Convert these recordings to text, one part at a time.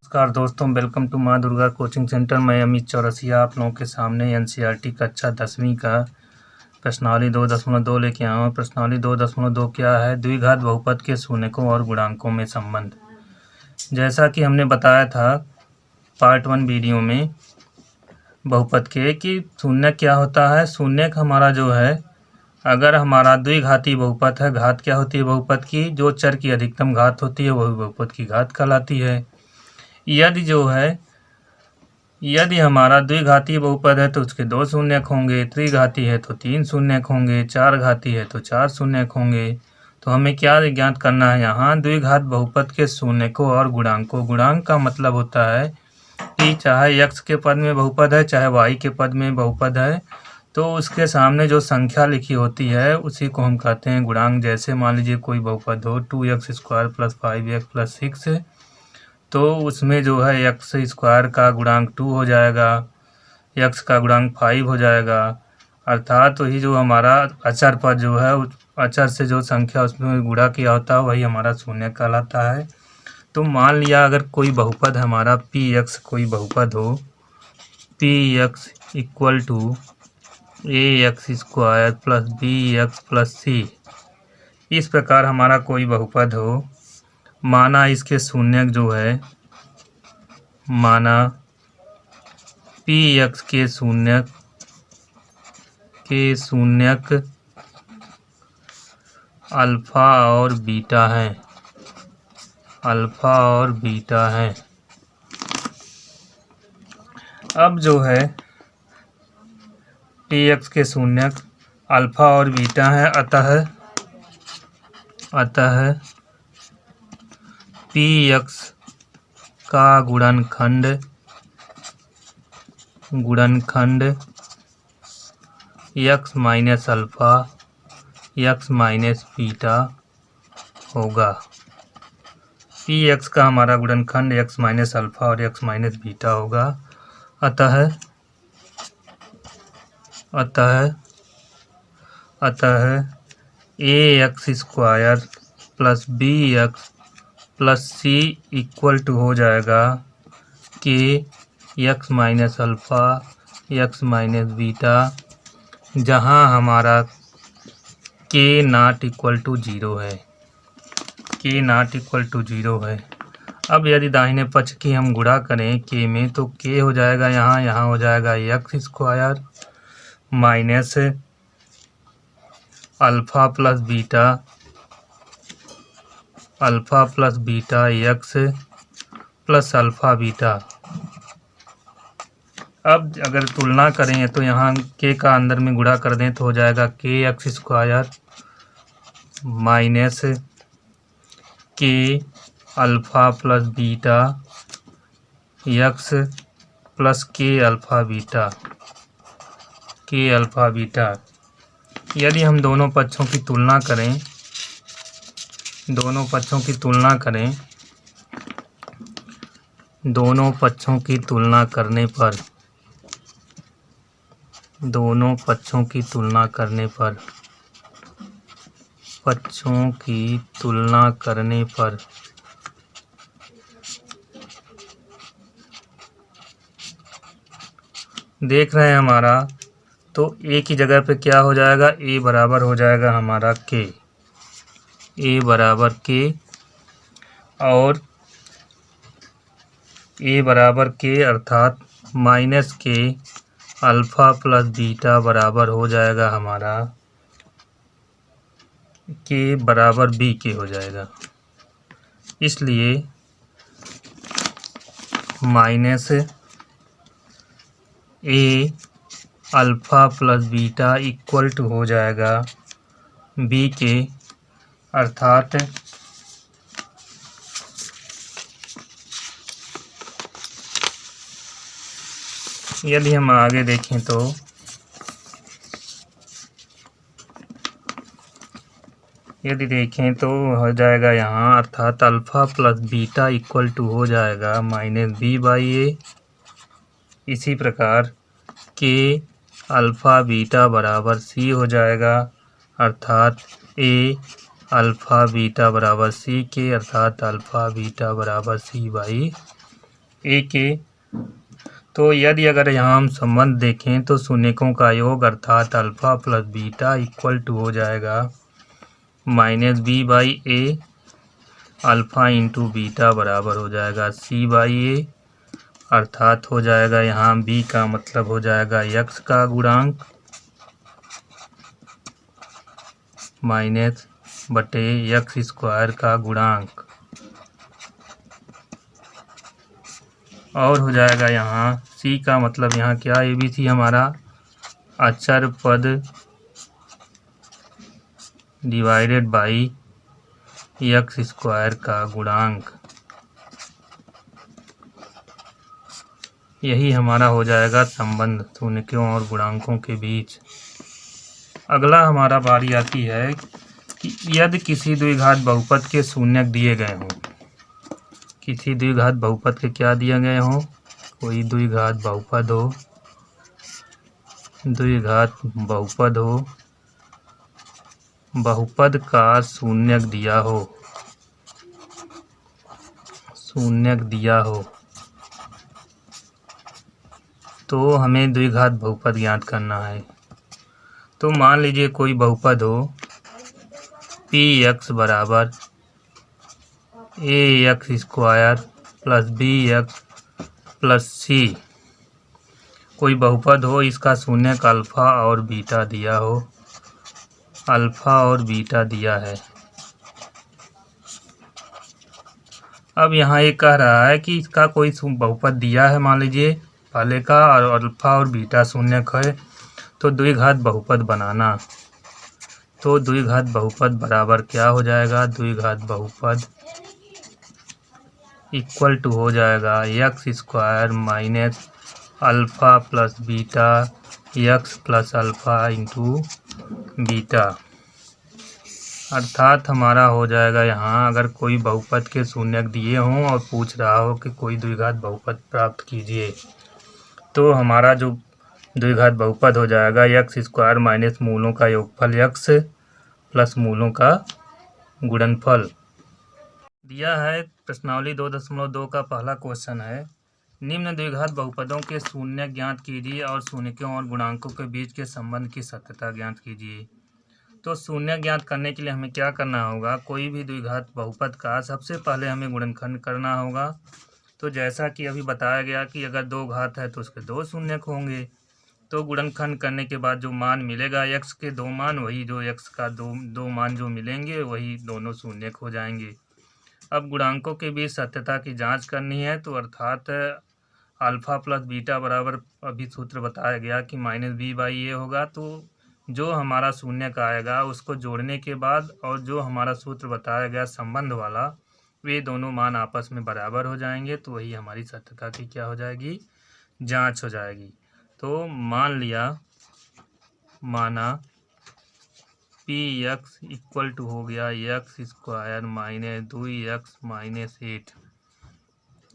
नमस्कार दोस्तों, welcome to माँ दुर्गा कोचिंग सेंटर। मैं अमित चौरसिया आप लोगों के सामने एनसीईआरटी कक्षा 10वीं का प्रश्नावली 2.2 लेके आया हूँ। प्रश्नावली 2.2 क्या है? द्विघात बहुपद के शून्यकों और गुणांकों में संबंध। जैसा कि हमने बताया था पार्ट 1 वीडियो में बहुपद के कि शून्यक क्या होता है। शून्यक हमारा जो है, अगर हमारा द्विघाती बहुपद है, घात क्या होती है बहुपद की? जो चर की अधिकतम घात होती है वही बहुपद की घात कहलाती है। यदि हमारा द्विघाती बहुपद है तो उसके 2 शून्यक होंगे, त्रिघाती है तो 3 शून्यक होंगे, 4 घाती है तो 4 शून्यक होंगे। तो हमें क्या ज्ञात करना है यहाँ? द्विघात बहुपद के शून्यकों और गुणांकों। गुणांक का मतलब होता है कि चाहे x के पद में बहुपद है चाहे y के पद में बहुपद है, तो उसके सामने जो संख्या लिखी होती है उसी को हम कहते हैं गुणांक। जैसे मान लीजिए कोई बहुपद हो 2x² + 5x + 6, तो उसमें जो है x² का गुणांक 2 हो जाएगा, x का गुणांक 5 हो जाएगा। अर्थात वही जो हमारा अचर पद जो है, उस अचर से जो संख्या उसमें गुणा किया होता है वही हमारा शून्य कहलाता है। तो मान लिया अगर कोई बहुपद हमारा px कोई बहुपद हो, px = ax² + bx + c, इस प्रकार हमारा कोई बहुपद हो। माना इसके शून्यक जो है, माना px के शून्यक अल्फा और बीटा हैं, अब जो है px के शून्यक अल्फा और बीटा हैं, अतः px का गुणनखंड x - अल्फा x - बीटा होगा। px का हमारा गुणनखंड x - अल्फा और x - बीटा होगा। अतः ax² + bx + c = हो जाएगा कि x - अल्फा x - बीटा, जहाँ हमारा k ≠ 0 है, अब यदि दाहिने पक्ष की हम गुणा करें k में, तो k हो जाएगा यहाँ हो जाएगा x² minus alpha plus beta x plus alpha beta. अब अगर तुलना करें तो यहाँ k का अंदर में गुणा कर दें तो हो जाएगा kx² minus k alpha plus beta x plus k alpha beta. यदि हम दोनों पक्षों की तुलना करने पर देख रहे हैं हमारा, तो a की जगह पे क्या हो जाएगा? a बराबर हो जाएगा हमारा k, और a बराबर k अर्थात -k अल्फा प्लस बीटा बराबर हो जाएगा हमारा k बराबर b हो जाएगा। इसलिए -a अल्फा प्लस बीटा = हो जाएगा b के, अर्थात यदि हम आगे देखें तो हो जाएगा यहाँ, अर्थात अल्फा प्लस बीटा = हो जाएगा -b/a। इसी प्रकार k अल्फा बीटा बराबर c हो जाएगा, अर्थात a अल्फा बीटा बराबर c के, अर्थात अल्फा बीटा बराबर c/a। ए के। तो यदि अगर यहाँ हम संबंध देखें तो शून्यकों का योग अर्थात alpha plus beta equal to हो जाएगा minus b by a, alpha into beta बराबर हो जाएगा सी बाई ए, अर्थात हो जाएगा यहाँ बी का मतलब हो जाएगा यक्स का गुणांक माइनस बटे यक्स स्क्वायर का गुणांक, और हो जाएगा यहाँ सी का मतलब यहाँ क्या, ए बी सी हमारा अचर पद डिवाइडेड बाई यक्स स्क्वायर का गुणांक। यही हमारा हो जाएगा संबंध शून्यकों और गुणांकों के बीच। अगला हमारा बारी आती है कि यदि किसी द्विघात बहुपद के शून्यक दिए गए हों, किसी द्विघात बहुपद के क्या दिए गए हों, कोई द्विघात बहुपद हो, द्विघात बहुपद हो, बहुपद का शून्यक दिया हो, शून्यक दिया हो, तो हमें द्विघात बहुपद ज्ञात करना है। तो मान लीजिए कोई बहुपद हो पी एक्स बराबर A X square plus B X plus C, कोई बहुपद हो, इसका शून्यक अल्फ़ा और बीटा दिया हो, अल्फ़ा और बीटा दिया है। अब यहाँ ये कह रहा है कि इसका कोई बहुपद दिया है, मान लीजिए पहले का, और अल्फ़ा और बीटा शून्यक है, तो द्विघात बहुपद बनाना। तो द्विघात बहुपद बराबर क्या हो जाएगा, द्विघात बहुपद इक्वल टू हो जाएगा x square minus alpha plus beta x plus alpha into beta, अर्थात हमारा हो जाएगा यहाँ अगर कोई बहुपद के शून्यक दिए हों और पूछ रहा हो कि कोई द्विघात बहुपद प्राप्त कीजिए, तो हमारा जो द्विघात बहुपद हो जाएगा यक्स स्क्वायर माइनस मूलों का योगफल यक्स प्लस मूलों का गुणनफल। दिया है प्रश्नावली 2.2 का पहला क्वेश्चन है, निम्न द्विघात बहुपदों के शून्यक ज्ञात कीजिए और शून्यकों और गुणांकों के बीच के संबंध की सत्यता ज्ञात कीजिए। तो शून्यक ज्ञात करने के लिए हमें क्या करना होगा, कोई भी द्विघात बहुपद का सबसे पहले हमें गुणनखंड करना होगा। तो जैसा कि अभी बताया गया कि अगर दो घात है तो उसके दो शून्यक होंगे, तो गुणनखंड करने के बाद जो मान मिलेगा यक्स के दो मान, वही जो यक्स का दो मान जो मिलेंगे वही दोनों शून्यक हो जाएंगे। अब गुणांकों के बीच सत्यता की जांच करनी है, तो अर्थात अल्फ़ा प्लस बीटा बराबर अभी सूत्र बताया गया कि माइनस बी बाई ए होगा। तो जो हमारा शून्यक आएगा उसको जोड़ने के बाद और जो हमारा सूत्र बताया गया संबंध वाला, वे दोनों मान आपस में बराबर हो जाएंगे, तो वही हमारी सत्यता की क्या हो जाएगी, जांच हो जाएगी। तो मान लिया, माना पी एक्स इक्वल टू हो गया x square minus 2x minus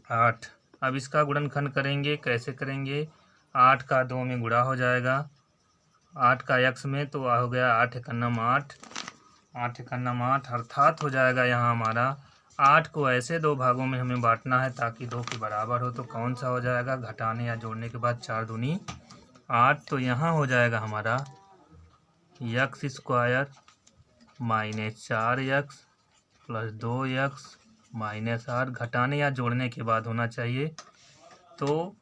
8। अब इसका गुणनखंड करेंगे, कैसे करेंगे, 8 का 2 में गुणा हो जाएगा, 8 का x में, तो हो गया 8 एकन्नम 8, 8 एकन्नम 8, अर्थात हो जाएगा यहाँ हमारा 8 को ऐसे दो भागों में हमें बांटना है ताकि 2 के बराबर हो। तो कौन सा हो जाएगा, घटाने या जोड़ने के बाद 4 दूनी 8, तो यहाँ हो जाएगा हमारा x square minus 4x plus 2x minus 8, घटाने या जोड़ने के बाद होना चाहिए। तो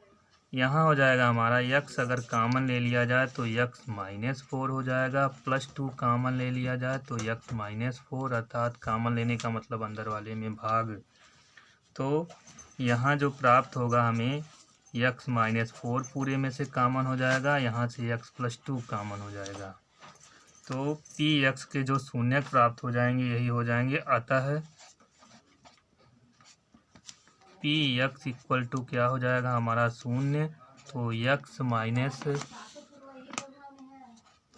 यहाँ हो जाएगा हमारा यक्स अगर कामन ले लिया जाए तो यक्स माइनस 4 हो जाएगा, प्लस 2 कामन ले लिया जाए तो यक्स माइनस 4, अर्थात कामन लेने का मतलब अंदर वाले में भाग। तो यहाँ जो प्राप्त होगा हमें यक्स माइनस 4 पूरे में से कामन हो जाएगा, यहाँ से यक्स प्लस 2 कामन हो जाएगा। तो पी एक्स के जो शून्यक प्राप्त हो जाएंगे यही हो जाएंगे, अतः पी एक्स इक्वल टू क्या हो जाएगा हमारा शून्य, तो यक्स माइनस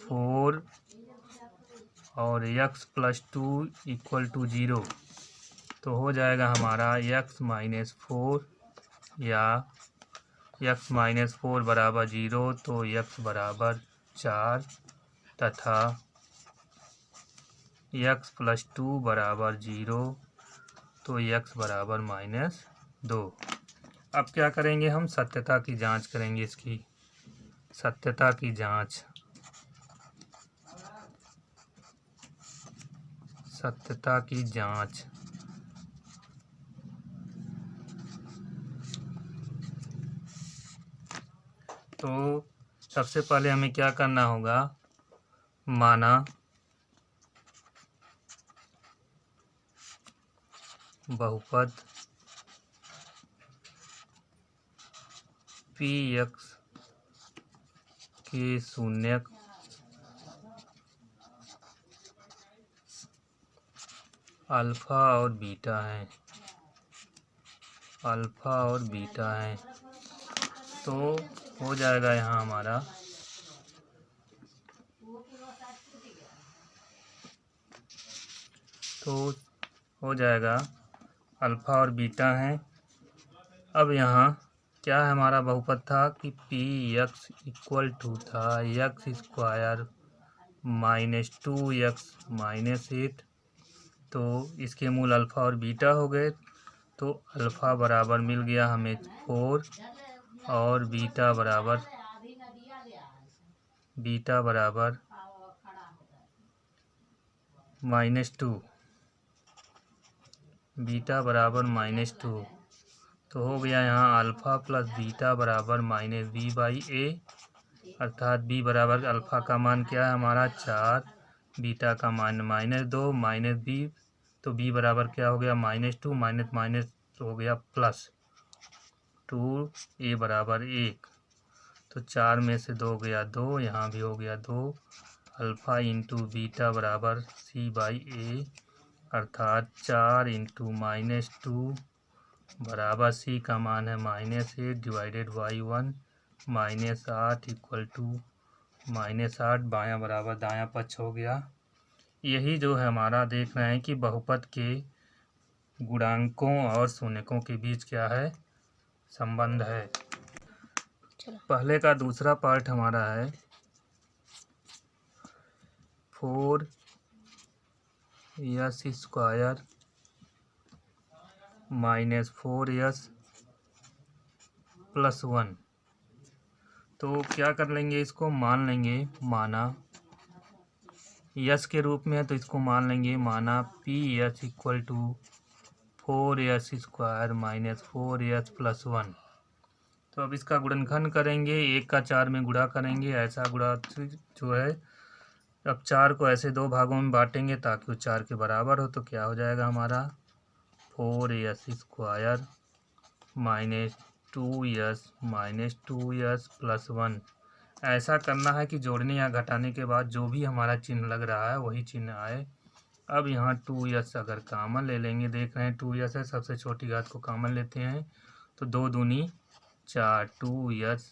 4 और यक्स प्लस 2 इक्वल टू 0, तो हो जाएगा हमारा यक्स माइनस 4 या यक्स माइनस 4 बराबर 0, तो यक्स बराबर 4 तथा यक्स प्लस 2 बराबर 0, तो यक्स बराबर माइनस 2। अब क्या करेंगे, हम सत्यता की जांच करेंगे, इसकी सत्यता की जांच। सत्यता की जांच। तो सबसे पहले हमें क्या करना होगा, माना बहुपद px के शून्यक अल्फा और बीटा हैं, अल्फा और बीटा हैं। तो हो जाएगा यहाँ हमारा हो जाएगा अल्फा और बीटा हैं। अब यहाँ क्या है, हमारा बहुपद था कि पी एक्स इक्वल टू था एक्स स्क्वायर -2x-8। तो इसके मूल अल्फ़ा और बीटा हो गए। तो अल्फ़ा बराबर मिल गया हमें 4 और बीटा बराबर -2, बीटा बराबर -2। तो हो गया यहाँ अल्फ़ा प्लस बीटा बराबर -b/a, अर्थात b बराबर अल्फ़ा का मान क्या है हमारा 4, बीटा का मान -2 -b। तो b बराबर क्या हो गया, -2 माइनस हो गया प्लस 2, a बराबर 1। तो 4 में से 2 गया 2, यहाँ भी हो गया 2। अल्फ़ा इंटू बीटा बराबर c/a, अर्थात 4 इंटू -2 बराबर c का मान है -8 डिवाइडेड बाई 1, -8 इक्वल टू -8, बायां बराबर दायां पक्ष हो गया। यही जो है हमारा देख रहे हैं कि बहुपद के गुणांकों और शून्यकों के बीच क्या है, संबंध है। पहले का दूसरा पार्ट हमारा है 4s² -4s + 1। तो क्या कर लेंगे, इसको मान लेंगे, माना यस के रूप में है तो इसको मान लेंगे, माना P S equal to 4s² -4s + 1। तो अब इसका गुणनखंड करेंगे, 1 का 4 में गुणा करेंगे, ऐसा गुणा जो है। अब 4 को ऐसे 2 भागों में बांटेंगे ताकि वो 4 के बराबर हो। तो क्या हो जाएगा हमारा 4s² -2s + 1। ऐसा करना है कि जोड़ने या घटाने के बाद जो भी हमारा चिन्ह लग रहा है वही चिन्ह आए। अब यहाँ 2s अगर कामन ले लेंगे, देख रहे हैं 2s है, सबसे छोटी घात को कामन लेते हैं तो 2 दूनी 4, 2s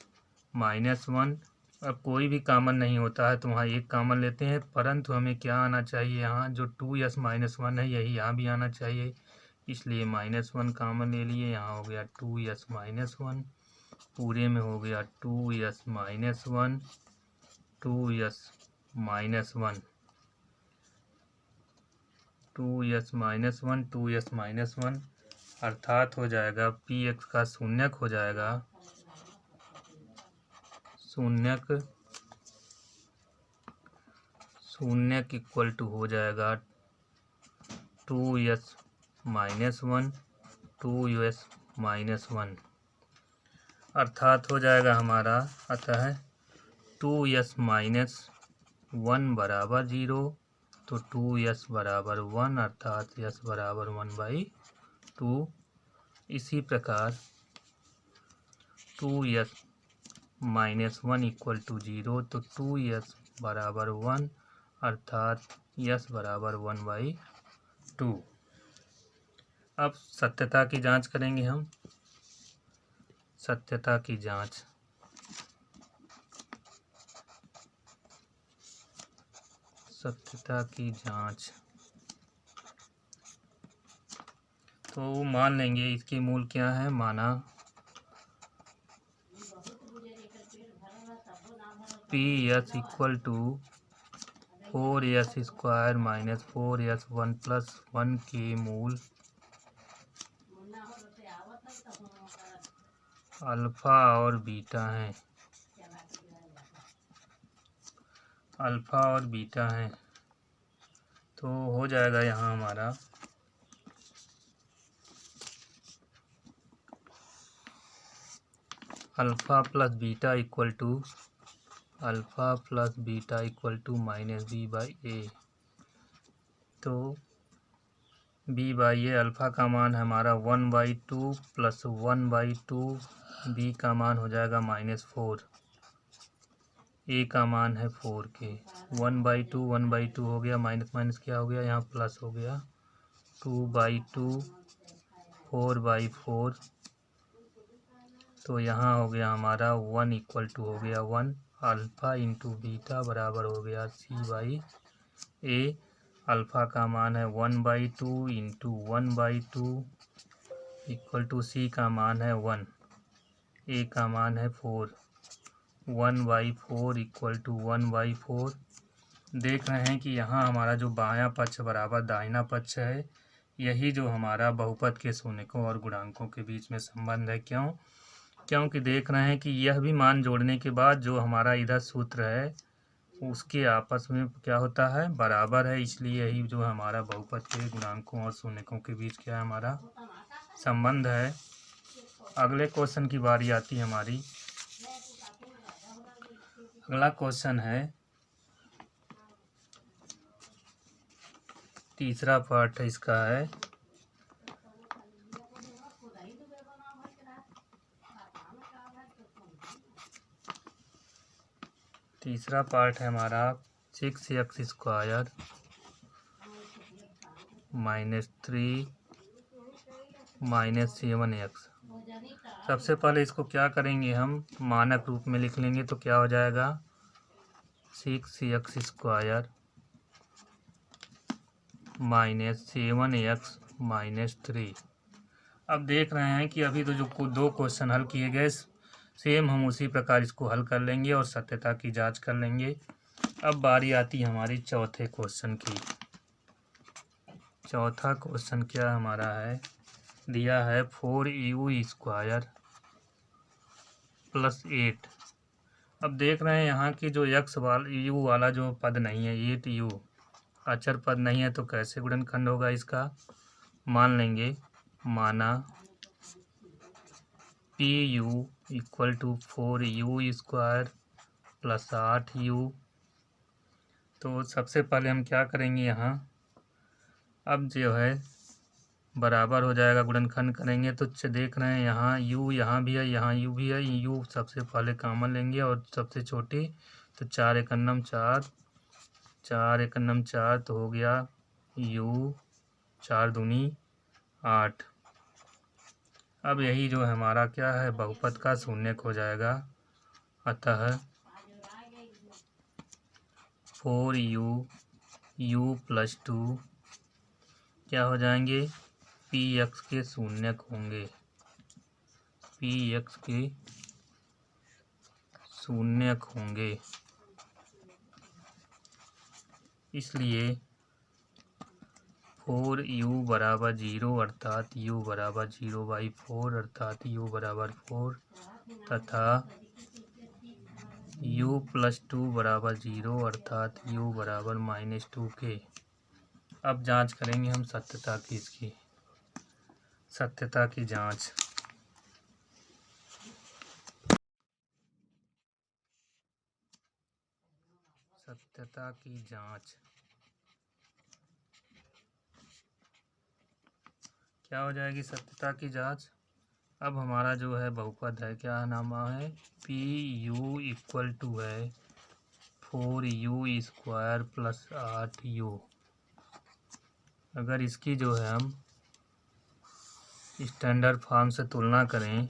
-1। अब कोई भी कामन नहीं होता है तो वहाँ 1 कामन लेते हैं, परंतु हमें क्या आना चाहिए, यहाँ जो 2s -1 है यही यहाँ भी आना चाहिए, इसलिए -1 कामन ले लिए। यहाँ हो गया 2s -1, पूरे में हो गया 2s -1, 2s -1, 2s -1, 2s -1, अर्थात हो जाएगा px का शून्यक हो जाएगा, शून्यक इक्वल टू हो जाएगा 2s -1, 2s -1, अर्थात हो जाएगा हमारा, अतः 2s -1 बराबर 0, तो 2s बराबर 1, अर्थात s बराबर 1/2। इसी प्रकार 2s -1 इक्वल टू 0, तो 2s बराबर 1, अर्थात s बराबर 1/2। अब सत्यता की जांच करेंगे हम, सत्यता की जांच। सत्यता की जांच तो मान लेंगे इसके मूल क्या है, माना ps equal to 4s² -4s1 + 1 के मूल अल्फ़ा और बीटा हैं, अल्फ़ा और बीटा हैं, तो हो जाएगा यहाँ हमारा alpha plus beta equal to -b/a। तो b/a अल्फ़ा का मान है हमारा 1/2 प्लस 1/2, b का मान हो जाएगा -4, a का मान है 4 के। 1/2 हो गया, माइनस माइनस क्या हो गया यहाँ प्लस हो गया, 2/2 4/4, तो यहाँ हो गया हमारा 1 इक्वल टू हो गया 1, अल्फ़ा इंटू बीटा बराबर हो गया c/a। अल्फ़ा का मान है 1/2 इंटू 1/2 इक्वल टू c का मान है 1, a का मान है 4, 1/4 इक्वल टू 1/4। देख रहे हैं कि यहाँ हमारा जो बायां पक्ष बराबर दाहिना पक्ष है, यही जो हमारा बहुपद के शून्यकों और गुणांकों के बीच में संबंध है। क्योंकि देख रहे हैं कि यह भी मान जोड़ने के बाद जो हमारा इधर सूत्र है उसके आपस में क्या होता है, बराबर है, इसलिए यही जो हमारा बहुपद के गुणांकों और शून्यकों के बीच क्या है हमारा संबंध है। अगले क्वेश्चन की बारी आती है हमारी। अगला क्वेश्चन है, तीसरा पार्ट है इसका है, तीसरा पार्ट है हमारा 6x² -3 -7x। सबसे पहले इसको क्या करेंगे, हम मानक रूप में लिख लेंगे, तो क्या हो जाएगा 6x² -7x -3। अब देख रहे हैं कि अभी तो जो दो क्वेश्चन हल किए गए, सेम हम उसी प्रकार इसको हल कर लेंगे और सत्यता की जांच कर लेंगे। अब बारी आती है हमारी चौथे क्वेश्चन की। चौथा क्वेश्चन क्या हमारा है, दिया है 4u² + 8। अब देख रहे हैं यहाँ की जो x u वाला जो पद नहीं है, 8u अचर पद नहीं है, तो कैसे गुणनखंड होगा इसका, मान लेंगे, माना pu equal to 4u² + 8u। तो सबसे पहले हम क्या करेंगे यहाँ, अब जो है बराबर हो जाएगा, गुणनखंड करेंगे तो देख रहे हैं यहाँ u यहाँ भी है, यहाँ u भी है, u सबसे पहले कॉमन लेंगे और सबसे छोटी, तो 4 × 4, 4 × 4 तो हो गया u, 4 दूनी 8। अब यही जो हमारा क्या है बहुपद का शून्यक हो जाएगा, अतः 4u u + 2 क्या हो जाएंगे, px के शून्यक होंगे, px के शून्यक होंगे। इसलिए 4u = 0 अर्थात u = 0/4 अर्थात u = 4 तथा u + 2 = 0 अर्थात u = -2 के। अब जांच करेंगे हम सत्यता की, इसकी सत्यता की जांच। सत्यता की जांच क्या हो जाएगी, सत्यता की जांच। अब हमारा जो है बहुपद है, क्या नाम है, pu इक्वल टू है 4u² + 8u। अगर इसकी जो है हम स्टैंडर्ड फॉर्म से तुलना करें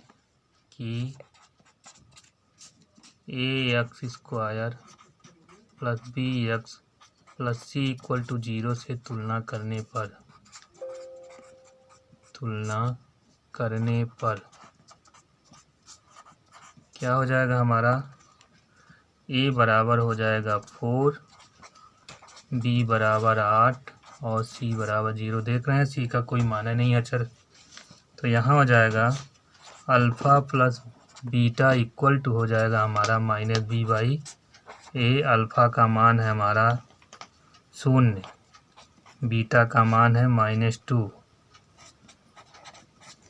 कि ax² + bx + c = 0 से तुलना करने पर क्या हो जाएगा हमारा, a बराबर हो जाएगा 4, b बराबर 8 और c बराबर 0। देख रहे हैं c का कोई मान नहीं है अचर, तो यहाँ हो जाएगा अल्फ़ा + बीटा इक्वल टू हो जाएगा हमारा minus b by a. Alpha का मान है हमारा 0, बीटा का मान है -2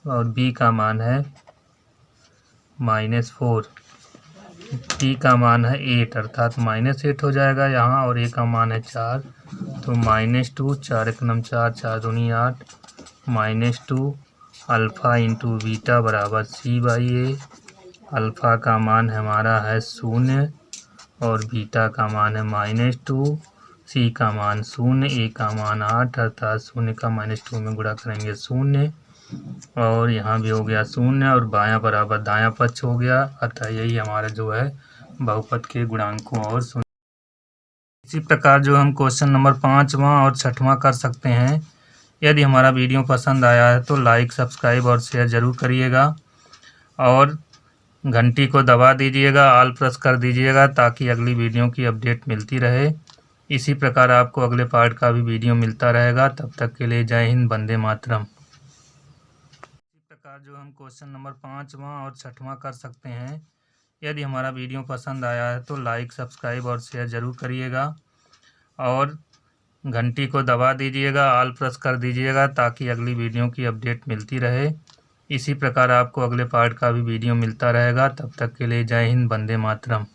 और बी का मान है -4, टी का मान है 8 अर्थात -8 हो जाएगा यहाँ, और ए का मान है 4, तो -2, 4 एक नम 4, 4 दूनी 8, -2 अल्फ़ा इंटू बीटा बराबर सी बाई ए। अल्फ़ा का मान हमारा है 0 और बीटा का मान है -2, सी का मान 0, ए का मान 8 अर्थात 0 का -2 में गुणा करेंगे 0, और यहाँ भी हो गया 0 और बायां बराबर दायां पक्ष हो गया, अतः यही हमारा जो है बहुपद के गुणांकों और इसी प्रकार जो हम क्वेश्चन नंबर 5वां और 6वां कर सकते हैं। यदि हमारा वीडियो पसंद आया है तो लाइक, सब्सक्राइब और शेयर ज़रूर करिएगा, और घंटी को दबा दीजिएगा, ऑल प्रेस कर दीजिएगा ताकि अगली वीडियो की अपडेट मिलती रहे। इसी प्रकार आपको अगले पार्ट का भी वीडियो मिलता रहेगा। तब तक के लिए जय हिंद, वंदे मातरम। इसी प्रकार जो हम क्वेश्चन नंबर 5वां और 6वां कर सकते हैं। यदि हमारा वीडियो पसंद आया है तो लाइक, सब्सक्राइब और शेयर ज़रूर करिएगा, और घंटी को दबा दीजिएगा, ऑल प्रेस कर दीजिएगा ताकि अगली वीडियो की अपडेट मिलती रहे। इसी प्रकार आपको अगले पार्ट का भी वीडियो मिलता रहेगा। तब तक के लिए जय हिंद, वंदे मातरम।